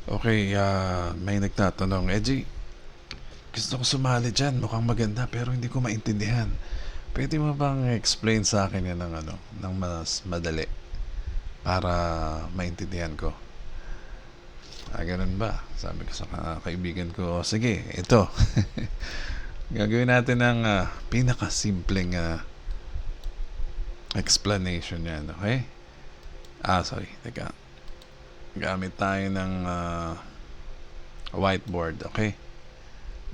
Okay, may nagtatanong, G, gusto ko sumali dyan, mukhang maganda pero hindi ko maintindihan. Pwede mo bang explain sa akin yan ng mas madali para maintindihan ko? Ganun ba? Sabi ko sa kaibigan ko, sige, ito. Gagawin natin ng pinakasimpleng explanation yan, okay? Sorry, teka. Gamit tayo ng whiteboard, okay?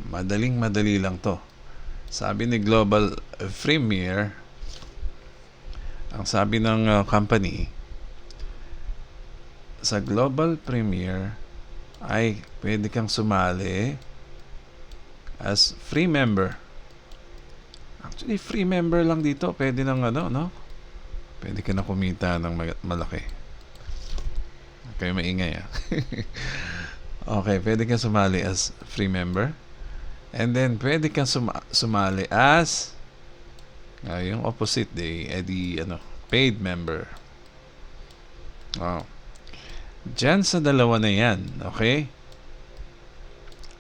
Madali lang to. Sabi ni Global Premier, ang sabi ng company, sa Global Premier ay pwede kang sumali as free member. Actually, free member lang dito. Pwede nang no? Pwede ka na kumita ng malaki. Okay, maingay Okay, pwede kang sumali as free member. And then, pwede kang sumali as yung opposite paid member. Diyan sa dalawa na yan, okay?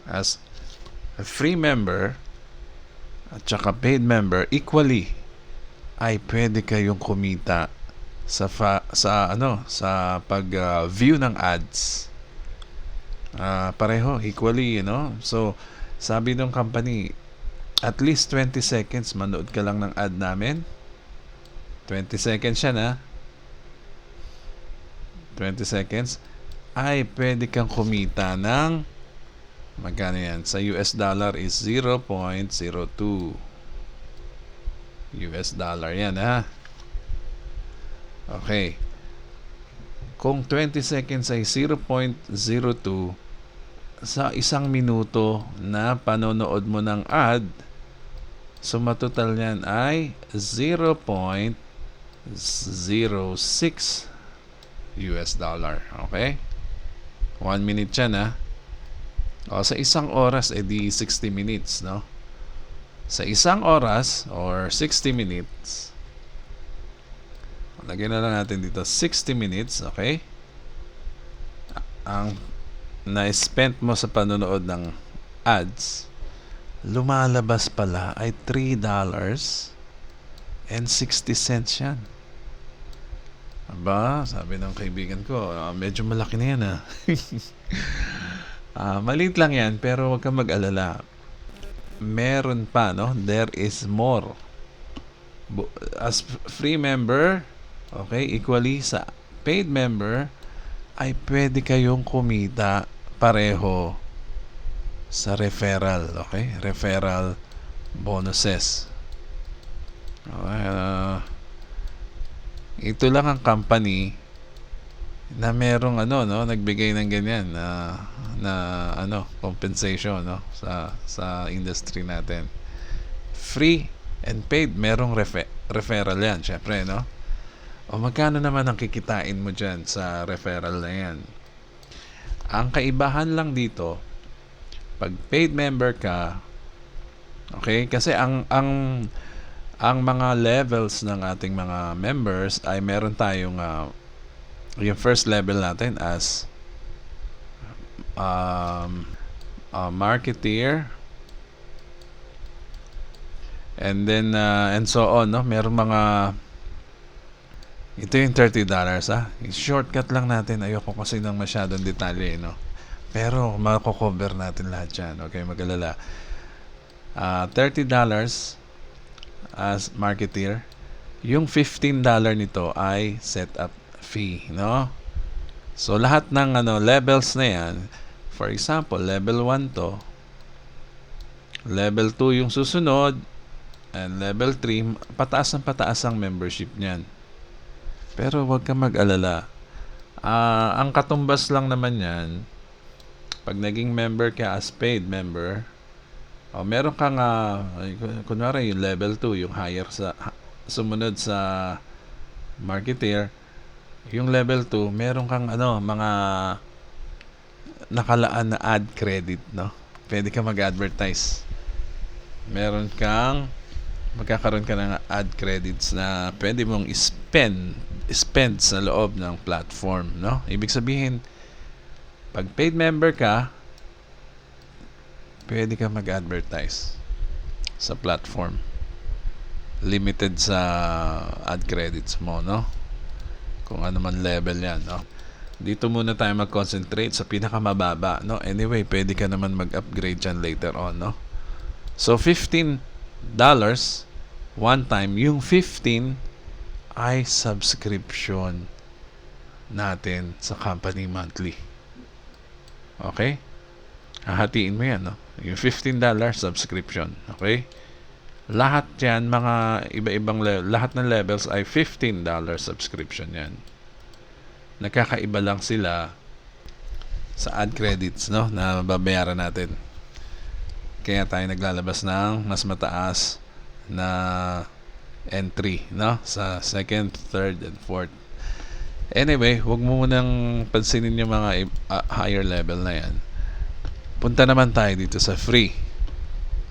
As a free member at saka paid member, equally ay pwede kayong kumita sa pag-view ng ads. Pareho, equally, So, sabi ng company, at least 20 seconds manood ka lang ng ad namin. 20 seconds yan, 20 seconds ay pwede kang kumita ng magkano yan? Sa US dollar is 0.02 US dollar yan, Okay. Kung 20 seconds ay 0.02 sa isang minuto na panonood mo ng ad, sumatotal niyan ay 0.06 US dollar. Okay? 1 minute yan, sa isang oras, edi 60 minutes, no? Sa isang oras, or 60 minutes, lagyan na lang natin dito, 60 minutes, okay? Ang na-spent mo sa panonood ng ads, lumalabas pala ay $3.60 yan. Aba, sabi ng kaibigan ko, medyo malaki na yan, maliit lang yan, pero huwag kang mag-alala. Meron pa, no? There is more. As free member, okay, equally sa paid member, ay pwede kayong kumita pareho sa referral, okay? Referral bonuses. Ito lang ang company na merong nagbigay ng ganyan na compensation, sa industry natin. Free and paid, merong referral yan, syempre, O magkano naman ang kikitain mo dyan sa referral na yan? Ang kaibahan lang dito, pag paid member ka, okay, kasi ang mga levels ng ating mga members ay meron tayong yung first level natin as marketeer, and then and so on, meron mga, ito yung $30, shortcut lang natin, ayoko kasi ng masyadong detalye, pero mako-cover natin lahat yan, okay, mag-alala. $30 as marketeer. Yung $15 nito ay setup fee, So lahat ng levels na yan, for example, level 1 to, level 2 yung susunod, and level 3, pataas ang membership niyan. Pero huwag kang mag-alala. Ang katumbas lang naman yan, pag naging member ka as paid member, meron kang kunwari yung level 2, yung higher sumunod sa marketeer, yung level 2, meron kang mga nakalaan na ad credit, pwede ka mag-advertise, magkakaroon ka ng ad credits na pwede mong spend sa loob ng platform, ibig sabihin Pag paid member ka, pwede ka mag-advertise sa platform. Limited sa ad credits mo, no? Kung ano man level yan, no? Dito muna tayo mag-concentrate sa pinakamababa, no? Anyway, pwede ka naman mag-upgrade dyan later on, no? So, $15 one time. Yung 15 ay subscription natin sa company monthly. Okay? Hahatiin mo yan, no? Yung $15 subscription. Okay? Lahat yan, mga iba-ibang lahat ng levels ay $15 subscription yan. Nagkakaiba lang sila sa ad credits, no, na babayaran natin. Kaya tayo naglalabas ng mas mataas na entry, no, sa second, third, and fourth. Anyway, huwag mo munang pansinin yung mga higher level na yan. Punta naman tayo dito sa free.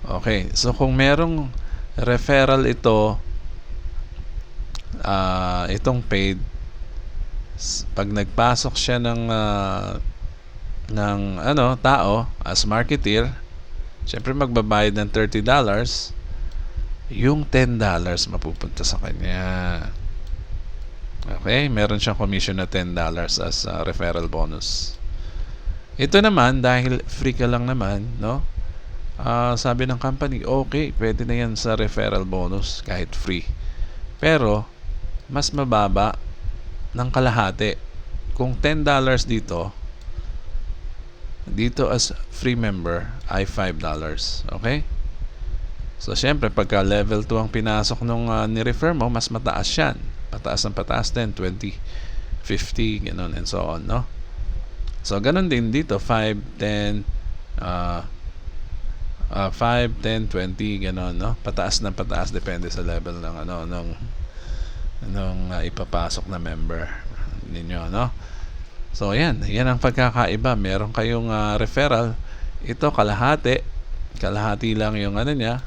Okay, so kung merong referral ito, itong paid, pag nagpasok siya ng tao as marketeer, syempre magbabayad ng $30, yung $10 mapupunta sa kanya. Okay, meron siyang commission na $10 as referral bonus. Ito naman, dahil free ka lang naman, no? Sabi ng company, okay, pwede na yan sa referral bonus kahit free. Pero, mas mababa ng kalahati. Kung $10 dito as free member ay $5. Okay? So, syempre, pagka level 2 ang pinasok nung ni-refer mo, mas mataas yan. Pataas ng pataas din, 20, 50, ganun, and so on, no? So, ganun din dito, 5, 10, 20, ganun, no? Pataas ng pataas, depende sa level ng nung ipapasok na member ninyo, no? So, yan ang pagkakaiba. Meron kayong referral. Ito, kalahati lang yung niya,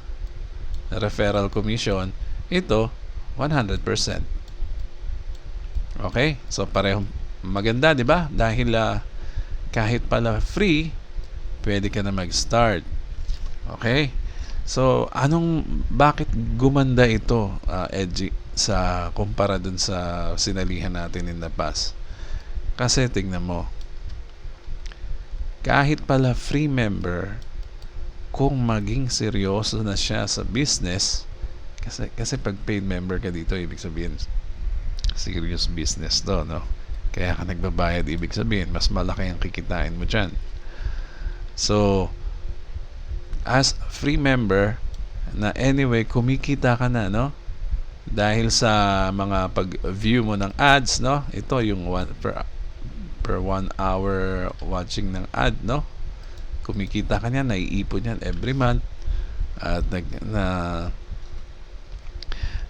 referral commission. Ito, 100%. Okay? So, parehong maganda, di ba? Dahil kahit pala free, pwede ka na mag-start. Okay? So, bakit gumanda ito, Edgy, sa kumpara dun sa sinalihan natin in the past? Kasi tingnan mo, kahit pala free member, kung maging seryoso na siya sa business, kasi pag paid member ka dito, ibig sabihin serious business to, no? Kaya ka nagbabayad, ibig sabihin mas malaki ang kikitain mo dyan. So, as free member, na anyway, kumikita ka na, no? Dahil sa mga pag-view mo ng ads, no? Ito yung per 1 hour watching ng ad, no? Kumikita ka niyan, naiipon yan every month, at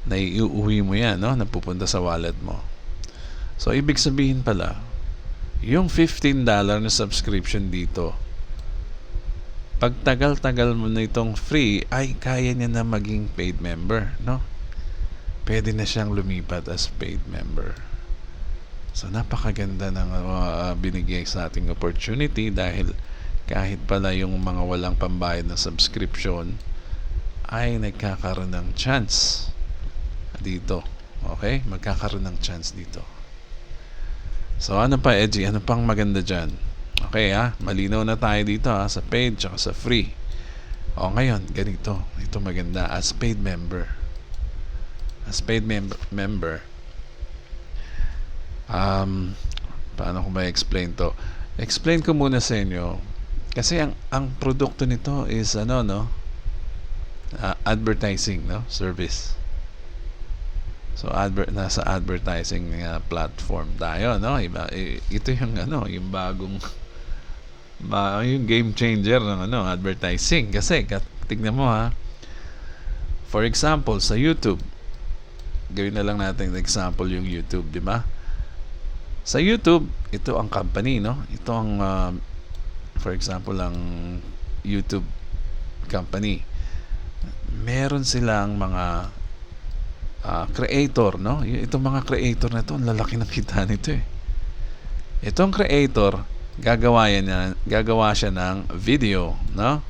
naiuwi mo yan, no? Napupunta sa wallet mo. So, ibig sabihin pala, yung $15 na subscription dito, pag tagal-tagal mo na itong free, ay kaya niya na maging paid member, no? Pwede na siyang lumipat as paid member. So, napakaganda ng binigay sa ating opportunity, dahil kahit pala yung mga walang pambayad na subscription ay nagkakaroon ng chance dito. Okay? Magkakaroon ng chance dito. So, ano pa, Edgy? Ano pang maganda dyan? Okay, malinaw na tayo dito, sa paid tsaka sa free. O, ngayon, ganito. Ito maganda. As paid member. As paid member, paano ko ba explain to? Explain ko muna sa inyo. Kasi ang produkto nito is advertising, no? Service. So, nasa advertising platform tayo, no? Ito yung yung bagong yung game changer ng advertising. Kasi tignan mo, for example, sa YouTube, gawin na lang natin example yung YouTube, di ba? Sa YouTube, ito ang company, no? Ito ang for example, ang YouTube company. Meron silang mga creator, no? Itong mga creator na ito, ang lalaki ng kita nito, eh. Itong creator, gagawa siya ng video, no?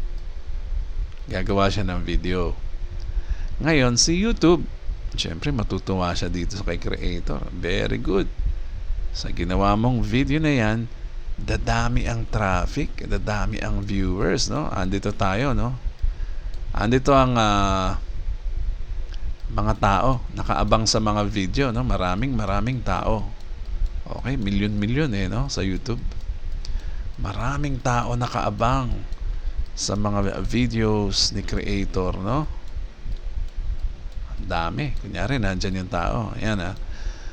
Gagawa siya ng video. Ngayon, si YouTube, syempre matutuwa siya dito sa kay creator. Very good. Sa ginawa mong video na yan, dadami ang traffic, dadami ang viewers, no? Andito tayo, no? Andito ang mga tao nakaabang sa mga video, no? Maraming tao. Okay, milyon no, sa YouTube. Maraming tao nakaabang sa mga videos ni creator, no? Ang dami. Kunyari, nandyan yung tao. Ayan, ha.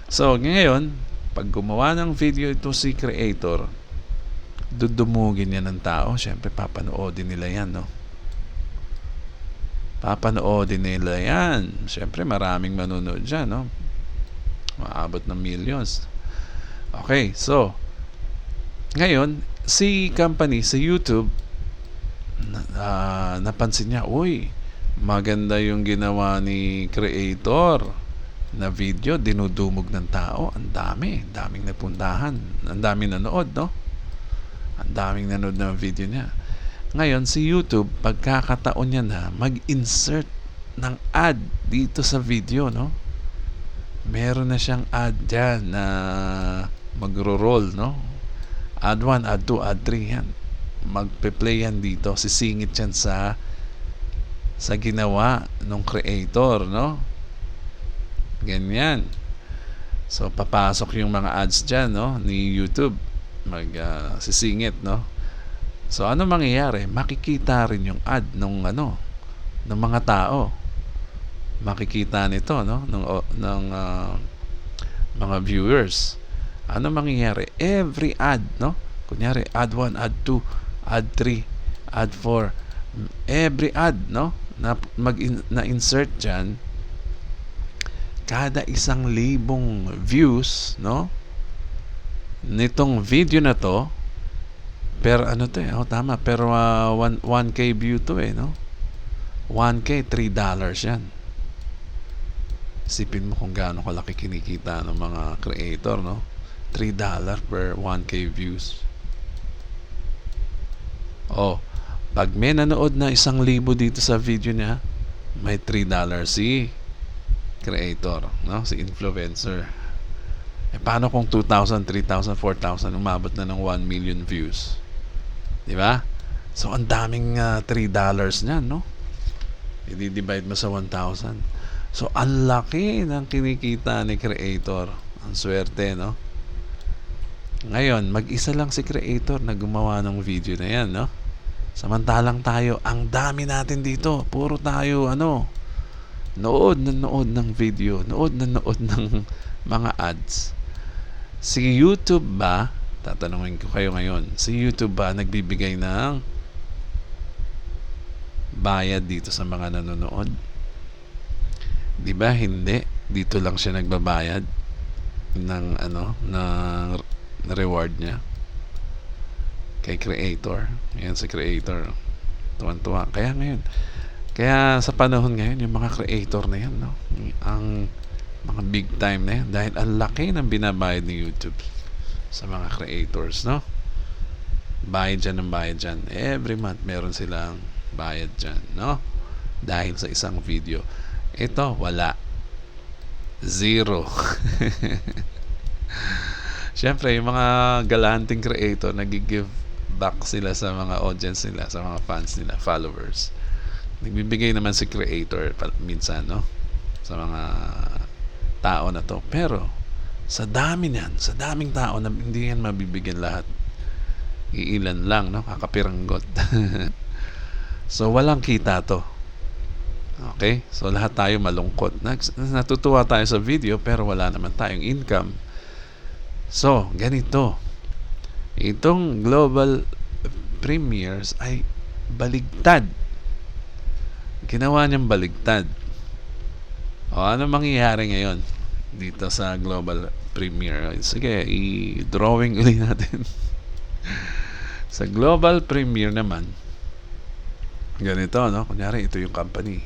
So, ngayon, pag gumawa ng video ito si creator, dudumugin yan ng tao. Siyempre, papanoodin nila yan, no? Papanoodin nila yan. Siyempre, maraming manonood dyan, no? Maabot ng millions. Okay, so, ngayon, si company, si YouTube, napansin niya, uy, maganda yung ginawa ni creator na video, dinudumog ng tao. Ang daming napuntahan, ang daming nanood, no? Ang daming nanood ng video niya. Ngayon, si YouTube, pagkakataon niya na mag-insert ng ad dito sa video, no? Meron na siyang ad dyan na magro-roll, no? Ad 1, ad 2, ad 3 yan. Magpe-play yan dito. Sisingit yan sa ginawa ng creator, no? Ganyan. So, papasok yung mga ads dyan, no? Ni YouTube. Sisingit, no? So, ano mangyayari? Makikita rin yung ad ng mga tao. Makikita nito, no? ng mga viewers. Ano mangyayari? Every ad, no? Kunyari, ad 1, ad 2, ad 3, ad 4. Every ad, no? Na-insert dyan, kada 1,000 views, no? Nitong video na to, pero ano to tama, pero 1K view to no? 1K, $3 yan. Isipin mo kung gaano kalaki kinikita ng mga creator, no? $3 per 1K views. Pag may nanood na 1,000 dito sa video niya, may $3 si creator, no? Si influencer. Paano kung 2,000, 3,000, 4,000 umabot na ng 1 million views? Di ba? So, ang daming $3 niyan, no? I-divide mo sa 1,000. So, ang laki ng kinikita ni creator. Ang swerte, no? Ngayon, mag-isa lang si creator na gumawa ng video na yan, no? Samantalang tayo, ang dami natin dito. Puro tayo, nood ng video. Nood ng mga ads. Si YouTube ba, tatanungin ko kayo ngayon, si YouTube ba nagbibigay ng bayad dito sa mga nanonood? Di ba hindi? Dito lang siya nagbabayad ng na reward niya kay creator. Yan si creator, tuwan-tuwa. Kaya sa panahon ngayon, yung mga creator na yan, no? Ang mga big time na yan, dahil ang laki ng binabayad ni YouTube sa mga creators, no? Bayad dyan. Every month meron silang bayad dyan, no? Dahil sa isang video. Ito, wala. Zero. Siyempre, yung mga galanting creator, nag-give back sila sa mga audience nila, sa mga fans nila, followers. Nagbibigay naman si creator minsan, no? Sa mga tao na to. Pero, sa daming tao na hindi yan mabibigyan lahat. Iilan lang, no? Kakapiranggot. So, walang kita to. Okay? So, lahat tayo malungkot. Natutuwa tayo sa video, pero wala naman tayong income. So, ganito. Itong global premieres ay baligtad. Ginawa niyang baligtad. Ano mangyayari ngayon dito sa global premiere? Sige, i-drawing ulit natin. Sa global premiere naman, ganito, no? Kunyari, ito yung company.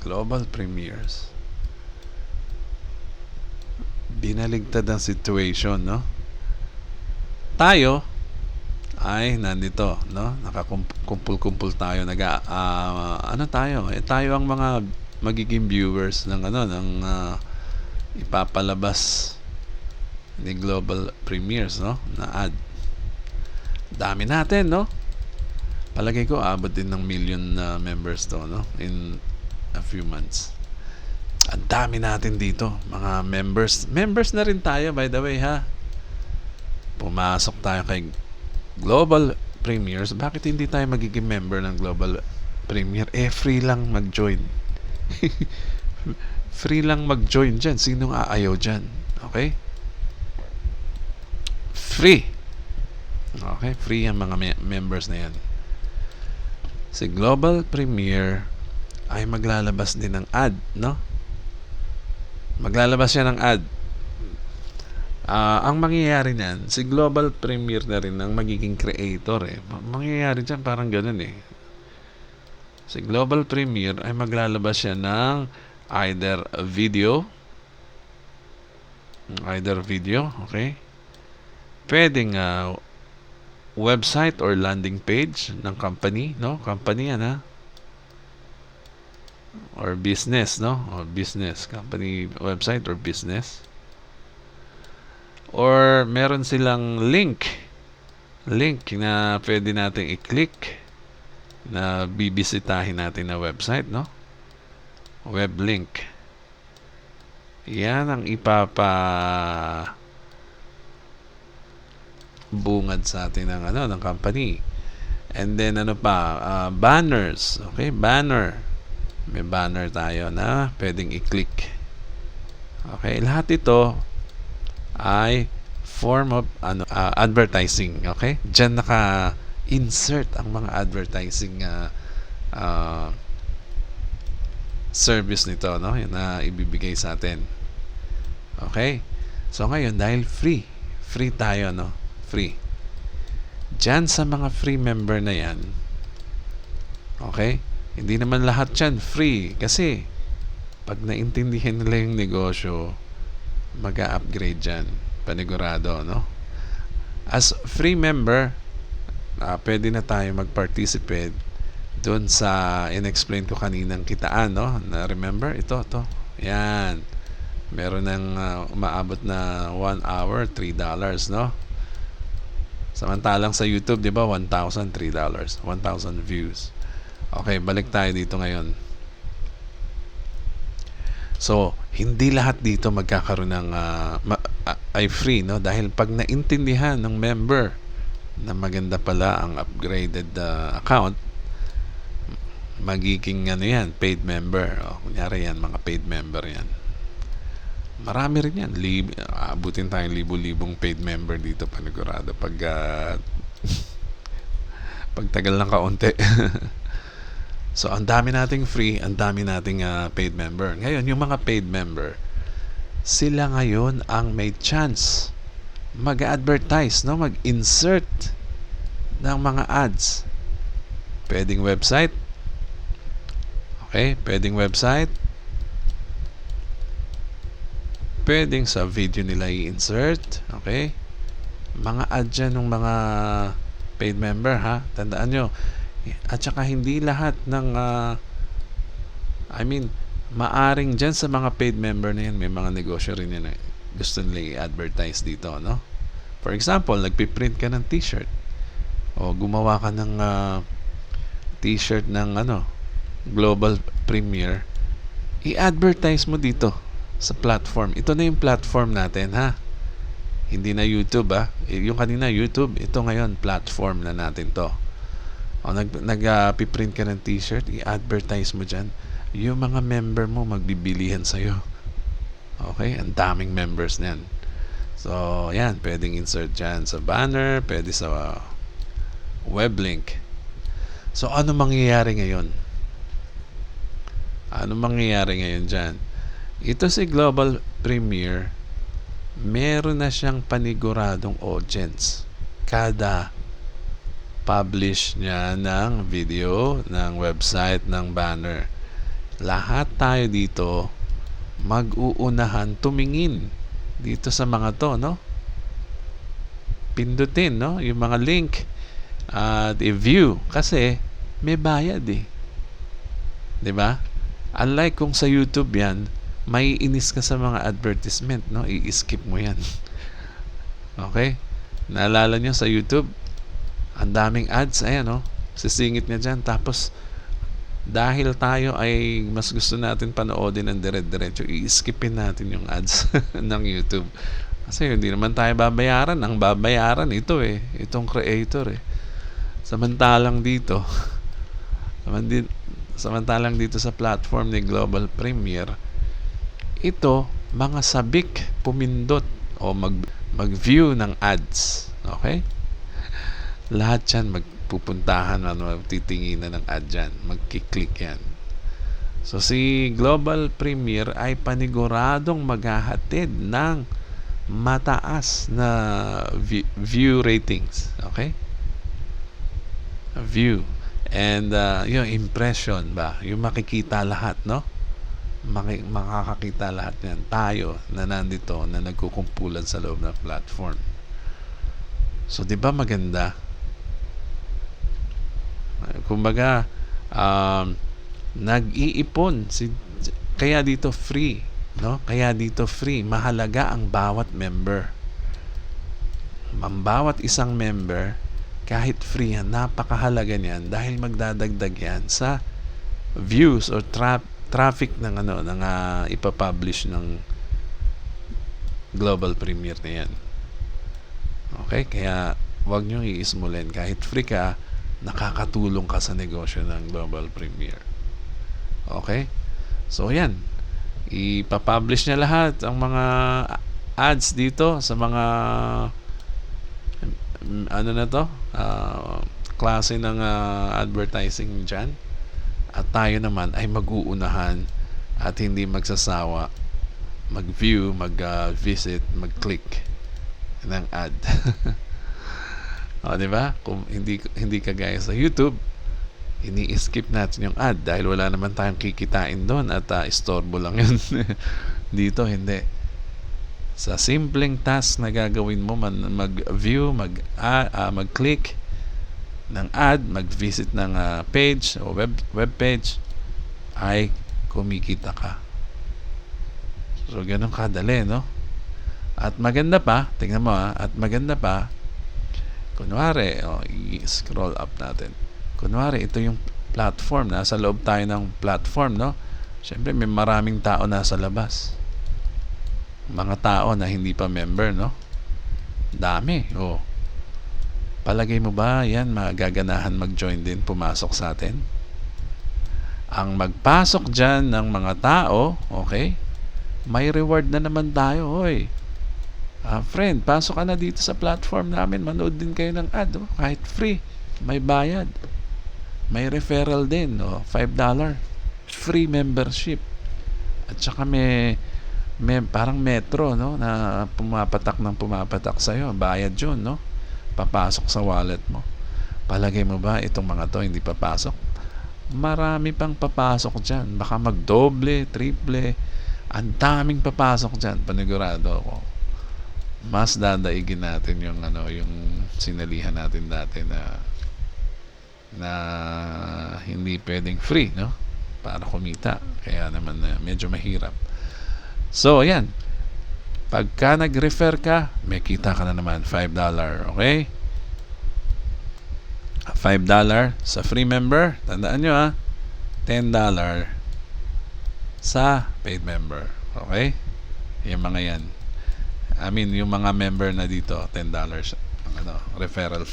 Global premieres. Binaligtad ang situation, no? Tayo, ay nandito, no? Nakakumpul-kumpul tayo, ano tayo? Tayo ang mga magiging viewers ng ipapalabas ni Global Premiers, no? Na ad. Dami natin, no? Palagay ko abot din ng million na members to, no? In a few months. Ang dami natin dito, mga members. Members na rin tayo, by the way, ha? Pumasok tayo kay Global Premiers. Bakit hindi tayo magiging member ng Global Premier? Free lang mag-join. Free lang mag-join dyan. Sinong aayaw dyan? Okay? Free. Okay? Free ang mga members na yan. Si Global Premier ay maglalabas din ng ad, no? Maglalabas siya ng ad. Ang mangyayari niyan, si Global Premier na rin ang magiging creator eh. Mangyayari dyan parang ganun eh. Si Global Premier ay maglalabas siya ng either video, okay? Pwedeng website or landing page ng company, no? Company yan, ha? Or business, no? Or business, company website or business. Or meron silang link na pwede nating i-click na bibisitahin natin na website, no? Web link. Yan ang bungad sa atin ng company. And then banners, okay? Banner. May banner tayo na pwedeng i-click. Okay, lahat ito ay form of advertising, okay? Diyan naka-insert ang mga advertising service nito, no? Yung na ibibigay sa atin. Okay? So ngayon dahil free tayo, no? Free. Diyan sa mga free member na yan, okay? Hindi naman lahat yan free kasi pag naintindihan nila yung negosyo, mag-a-upgrade dyan, panigurado, no? As free member, pwede na tayo mag-participate doon sa in-explain ko kaninang kitaan, no? Na remember, ito, yan, meron ng umaabot na 1 hour, $3, no? Samantalang sa YouTube, di ba, $1,000, $3, 1,000 views. Okay, balik tayo dito ngayon. So, hindi lahat dito magkakaroon ng ay free, no? Dahil pag naintindihan ng member na maganda pala ang upgraded account, magiging yan, paid member. Kunyari yan, mga paid member yan. Marami rin yan. Abutin tayong libo-libong paid member dito, panigurado. Pagtagal ng kaunti. So, ang dami nating free, ang dami nating paid member. Ngayon, yung mga paid member, sila ngayon ang may chance mag-advertise, no? Mag-insert ng mga ads. Pwedeng website. Okay? Pwedeng website. Pwedeng sa video nila i-insert. Okay? Mga ads yan ng mga paid member, ha? Tandaan nyo. At saka hindi lahat ng maaring dyan sa mga paid member na yan, may mga negosyo rin yan gusto nila i-advertise dito, no? For example, nagpiprint ka ng t-shirt o gumawa ka ng t-shirt ng Global Premier, i-advertise mo dito sa platform. Ito na yung platform natin, ha? Hindi na YouTube, ha? Yung kanina YouTube, ito ngayon platform na natin to. O nag-piprint ka ng t-shirt, i-advertise mo dyan, yung mga member mo magbibilihan sa'yo. Okay? Ang daming members niyan. So, yan, pwedeng insert dyan sa banner, pwede sa web link. So, ano mangyayari ngayon? Ano mangyayari ngayon dyan? Ito si Global Premier, meron na siyang paniguradong audience kada publish niya ng video, ng website, ng banner. Lahat tayo dito mag-uunahan tumingin dito sa mga to, no? Pindutin, no? Yung mga link at i-view kasi may bayad eh. 'Di ba? Unlike kung sa YouTube yan, may inis ka sa mga advertisement, no? I-skip mo yan. Okay? Naalala nyo sa YouTube, ang daming ads, ayan, no? Sisingit niya dyan. Tapos, dahil tayo ay mas gusto natin panoodin ng dire-diretso, i-skipin natin yung ads ng YouTube. Kasi hindi naman tayo babayaran. Ang babayaran ito eh. Itong creator eh. Samantalang dito, samantalang dito sa platform ni Global Premier, ito, mga sabik pumindot o mag-view ng ads. Okay? Lahat yan magpupuntahan, magtitinginan ng ad dyan. Magkiklik yan. So, si Global Premier ay paniguradong maghahatid ng mataas na view ratings. Okay? View. And yung impression ba? Yung makikita lahat, no? Makakakita lahat yan. Tayo na nandito na nagkukumpulan sa loob ng platform. So, di ba maganda? Kumbaga, nag-iipon. Kaya dito free. No? Kaya dito free. Mahalaga ang bawat member. Ang bawat isang member, kahit free yan, napakahalaga niyan dahil magdadagdag yan sa views or traffic ng ipapublish ng Global Premier na yan. Okay? Kaya wag nyo iismulin. Kahit free ka, nakakatulong ka sa negosyo ng Global Premier. Okay? So, yan. Ipapublish niya lahat ang mga ads dito sa mga klase ng advertising dyan. At tayo naman ay mag-uunahan at hindi magsasawa mag-view, mag-visit, mag-click ng ad. O, di ba? Kung hindi kagaya sa YouTube, ini-skip natin yung ad dahil wala naman tayong kikitain doon at istorbo lang yun. Dito, hindi. Sa simpleng task na gagawin mo, mag-view, mag-click ng ad, mag-visit ng page o web page, ay kumikita ka. So, ganun kadali, no? At maganda pa, tingnan mo at maganda pa, kunwari, i-scroll up natin. Kunwari, ito yung platform, nasa loob tayo ng platform, no? Siyempre, may maraming tao nasa labas. Mga tao na hindi pa member, no? Dami, Palagay mo ba yan magaganahan mag-join din, pumasok sa atin? Ang magpasok dyan ng mga tao, okay, may reward na naman tayo, hoy. Friend, pasok ka na dito sa platform namin, manood din kayo ng ad, kahit free, may bayad. May referral din, $5, free membership. At saka may parang metro, no, na pumapatak sa'yo, bayad yun, no? Papasok sa wallet mo. Palagay mo ba itong mga to hindi papasok? Marami pang papasok dyan. Baka magdoble, triple. Ang daming papasok dyan. Panigurado ako. Mas dadaigin natin yung sinalihan natin dati na hindi pwedeng free, no? Para kumita. Kaya naman medyo mahirap. So, ayan. Pagka nag-refer ka, may kita ka na naman, $5, okay? $5 sa free member. Tandaan nyo $10 sa paid member. Okay? Yung mga yan. Yung mga member na dito, $10 referral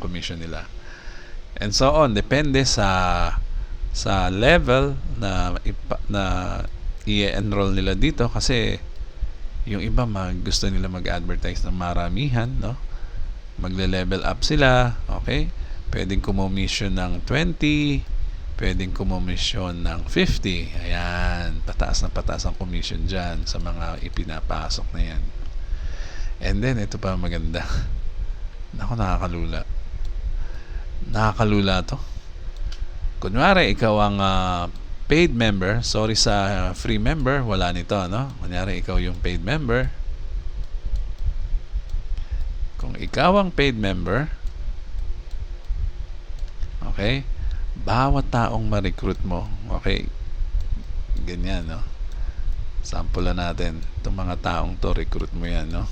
commission nila. And so on. Depende sa level na i-enroll nila dito kasi yung iba gusto nila mag-advertise ng maramihan, no? Magle-level up sila, okay? Pwedeng kumomission ng 20, pwedeng kumomission ng 50. Ayan, pataas ang commission dyan sa mga ipinapasok na yan. And then, ito pa maganda. Naku, nakakalula. Nakakalula to. Kunwari, ikaw ang paid member, sorry sa free member, wala nito, no? Kunyari, ikaw yung paid member. Kung ikaw ang paid member, Okay? Bawat taong ma-recruit mo, okay, ganyan, no? Sample natin, itong mga taong to, recruit mo yan, no?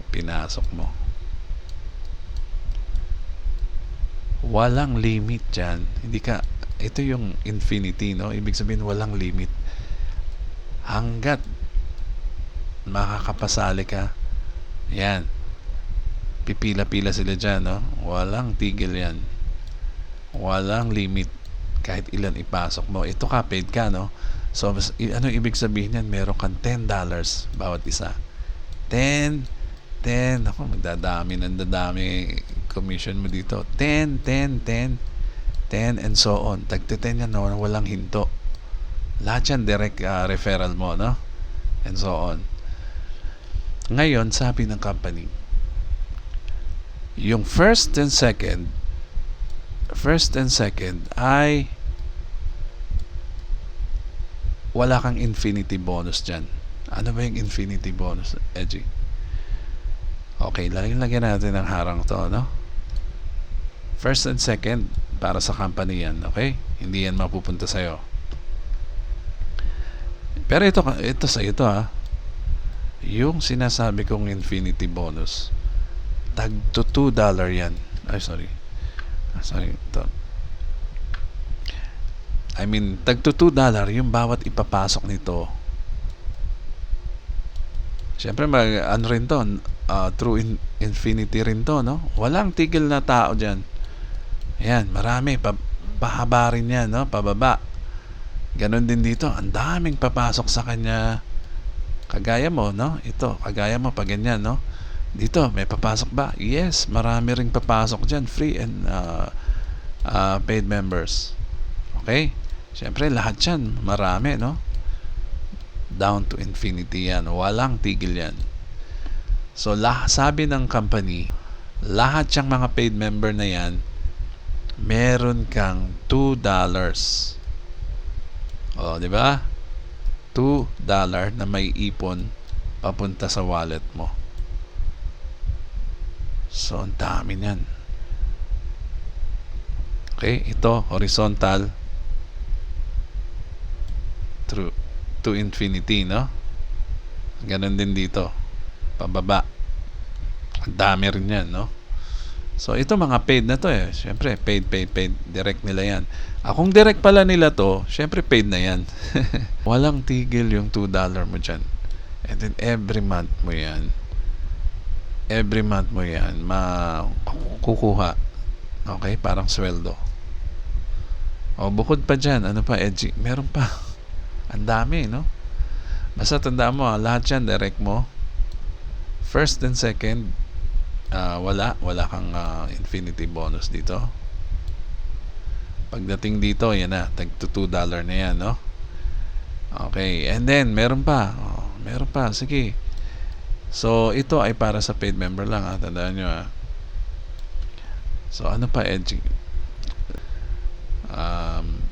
Pinasok mo. Walang limit dyan. Hindi ka, ito yung infinity, no? Ibig sabihin, walang limit. Hanggat makakapasali ka, yan, pipila-pila sila dyan, no? Walang tigil yan. Walang limit. Kahit ilan ipasok mo. Ito ka, paid ka, no? So, ano ibig sabihin yan? Meron kang $10 bawat isa. 10, ako, magdadami ng dadami commission mo dito. 10, and so on. Tagte-10 yan, no? Walang hinto. Lahat yan, direct referral mo, no? And so on. Ngayon, sabi ng company, yung first and second ay wala kang infinity bonus dyan. Ano ba yung infinity bonus, Edgy? Okay, lagyan natin ng harang to, no? First and second, para sa company yan, okay? Hindi yan mapupunta sa'yo. Pero ito sa ito, ha? Yung sinasabi kong infinity bonus, tag to $2 yan. Sorry, ito. I mean, tag to $2 yung bawat ipapasok nito. Siyempre, ano rin to, true infinity rin to, no? Walang tigil na tao dyan. Ayan, marami. Pahaba rin yan, no? Pababa. Ganon din dito. Ang daming papasok sa kanya. Kagaya mo, no? Ito, kagaya mo, pag ganyan, no? Dito, may papasok ba? Yes, marami ring papasok dyan. Free and paid members. Okay? Siyempre, lahat yan, marami, no? Down to infinity yan. Walang tigil yan. So, sabi ng company, lahat yung mga paid member na yan, meron kang $2. O, di ba? $2 na may ipon papunta sa wallet mo. So, ang dami niyan. Okay, ito, horizontal through to infinity, no? Ganon din dito. Pababa. Ang dami rin yan, no? So, ito mga paid na to eh. Siyempre, paid. Direct nila yan. Kung direct pala nila to, siyempre paid na yan. Walang tigil yung $2 mo dyan. And then, every month mo yan, kukuha. Okay? Parang sweldo. O, bukod pa dyan, ano pa, Edgy? Meron pa. Ang dami, no? Basta tandaan mo, lahat yan, direct mo. First and second, wala kang infinity bonus dito. Pagdating dito, yan na, tag to $2 na yan, no? Okay, and then meron pa, sige. So ito ay para sa paid member lang, ha? Tandaan nyo, ha? So ano pa, Edgy?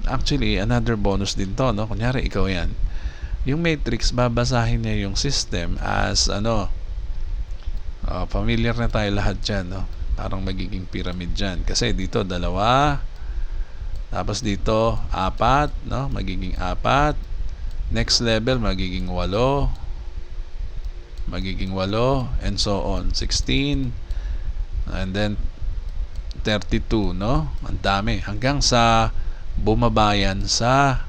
Actually, another bonus din to, no? Kunyari, ikaw yan, yung matrix, babasahin niya yung system as familiar na tayo lahat dyan, no? Parang magiging pyramid dyan. Kasi dito, 2. Tapos dito, 4, no? Magiging 4. Next level, magiging 8. And so on. 16. And then, 32, no? Ang dami. Hanggang sa bumabayan sa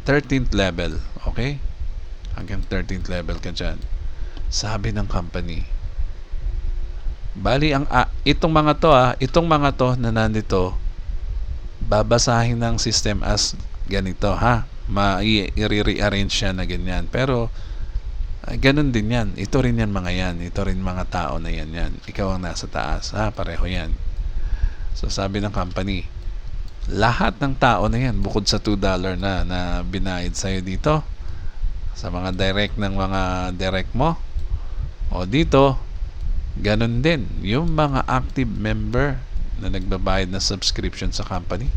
13th level. Okay? Hanggang 13th level ka dyan. Sabi ng company, bali itong mga to na nandito, babasahin ng system as ganito, ha? I-rearrange siya na ganyan. Pero ganun din yan. Ito rin yan mga yan. Ito rin mga tao na yan. Ikaw ang nasa taas, ha? Pareho yan. So sabi ng company, lahat ng tao na yan, bukod sa $2 na binayad sa'yo dito, sa mga direct ng mga direct mo, o dito, ganun din yung mga active member na nagbabayad na subscription sa company.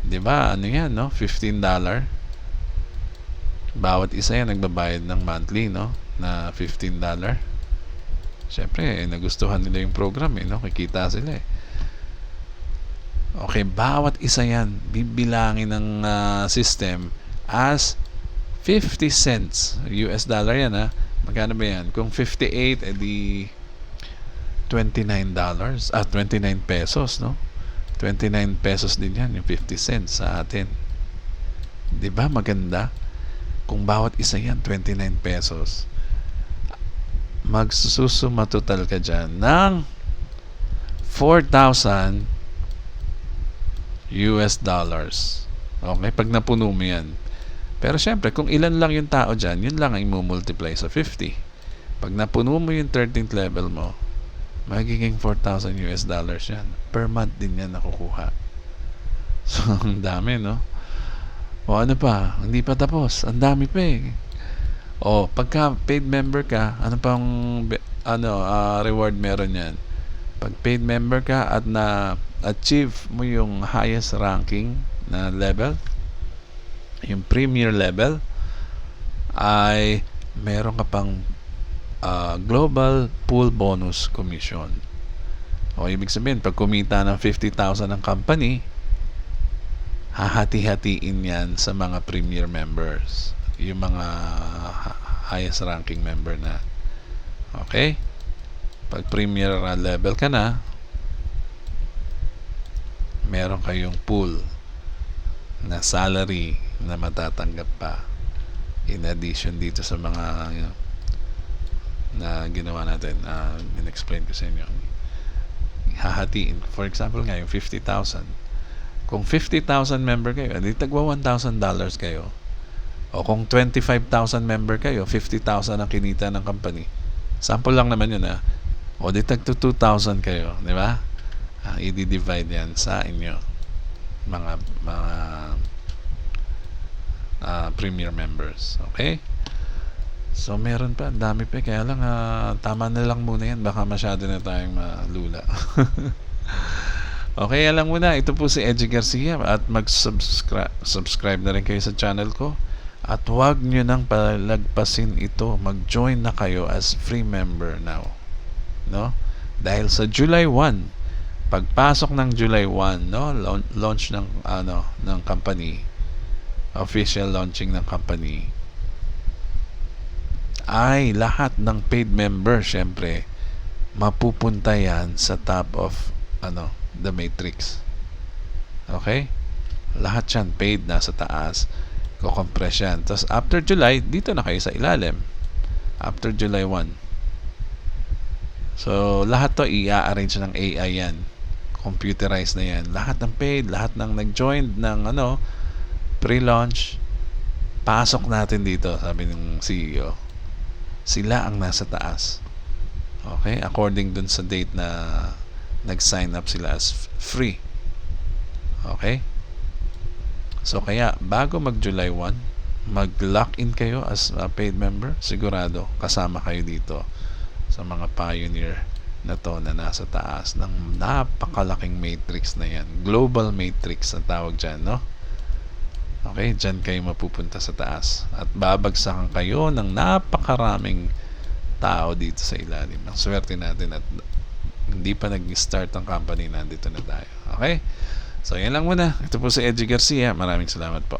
'Di ba? Ano 'yan, no? $15. Bawat isa yan nagbabayad ng monthly, no? Na $15. Syempre, nagustuhan nila yung program, no? Kikita sila, eh. Okay, bawat isa yan bibilangin ng system as 50 cents. US dollar yan ha. Magkano ba yan? Kung 58, edi $29. 29 pesos, no? 29 pesos din yan, yung 50 cents sa atin. 'Di ba maganda? Kung bawat isa yan, 29 pesos. Magsusuma total ka dyan ng 4,000 US dollars. Okay, pag napuno mo yan. Pero syempre, kung ilan lang yung tao dyan, yun lang ang i-multiply sa 50. Pag napuno mo yung 13th level mo, magiging 4,000 US dollars yan. Per month din yan nakukuha. So, ang dami, no? O ano pa? Hindi pa tapos. Ang dami pa eh. O, pagka paid member ka, ano pang reward meron yan? Pag paid member ka at na-achieve mo yung highest ranking na level, yung premier level, ay meron ka pang global pool bonus commission. O ibig sabihin, pag kumita ng 50,000 ng company, hahati-hatiin yan sa mga premier members, yung mga highest ranking member na. Okay? Pag premier level ka na, meron kayong pool na salary na matatanggap pa in addition dito sa mga na ginawa natin, in-explain ko sa inyo. Hahatiin, for example nga yung 50,000. Kung 50,000 member kayo, edi tagwa $1,000 kayo. O kung 25,000 member kayo, 50,000 ang kinita ng company. Sample lang naman yun O di tag 2,000 kayo, di ba? I-divide yan sa inyo mga premier members. Okay? So meron pa, dami pa, kaya lang tama na lang muna yan, baka masyado na tayong malula. Okay, alam mo na, ito po si Edgy Garcia at subscribe na rin kayo sa channel ko at huwag nyo nang palagpasin ito, mag-join na kayo as free member now, no? Dahil sa July 1, pagpasok ng July 1, no, launch ng ng company, official launching ng company, ay lahat ng paid member syempre mapupunta yan sa top of the matrix. Okay? Lahat yan paid na sa taas, kukompress yan. Tapos after July, dito na kayo sa ilalim. After July 1. So lahat to i-arrange ng AI yan, computerized na yan. Lahat ng paid, lahat ng nag-join ng pre-launch, pasok natin dito, sabi ng CEO. Sila ang nasa taas. Okay? According dun sa date na nag-sign up sila as free. Okay? So kaya bago mag-July 1, mag-lock in kayo as a paid member, sigurado kasama kayo dito sa mga pioneer na to na nasa taas ng napakalaking matrix na yan. Global matrix ang tawag dyan, no? Okay, dyan kayo mapupunta sa taas at babagsakan kayo ng napakaraming tao dito sa ilalim. Ang swerte natin at hindi pa nag-start ang company, nandito na tayo. Okay? So yan lang muna. Ito po si Edgy Garcia. Maraming salamat po.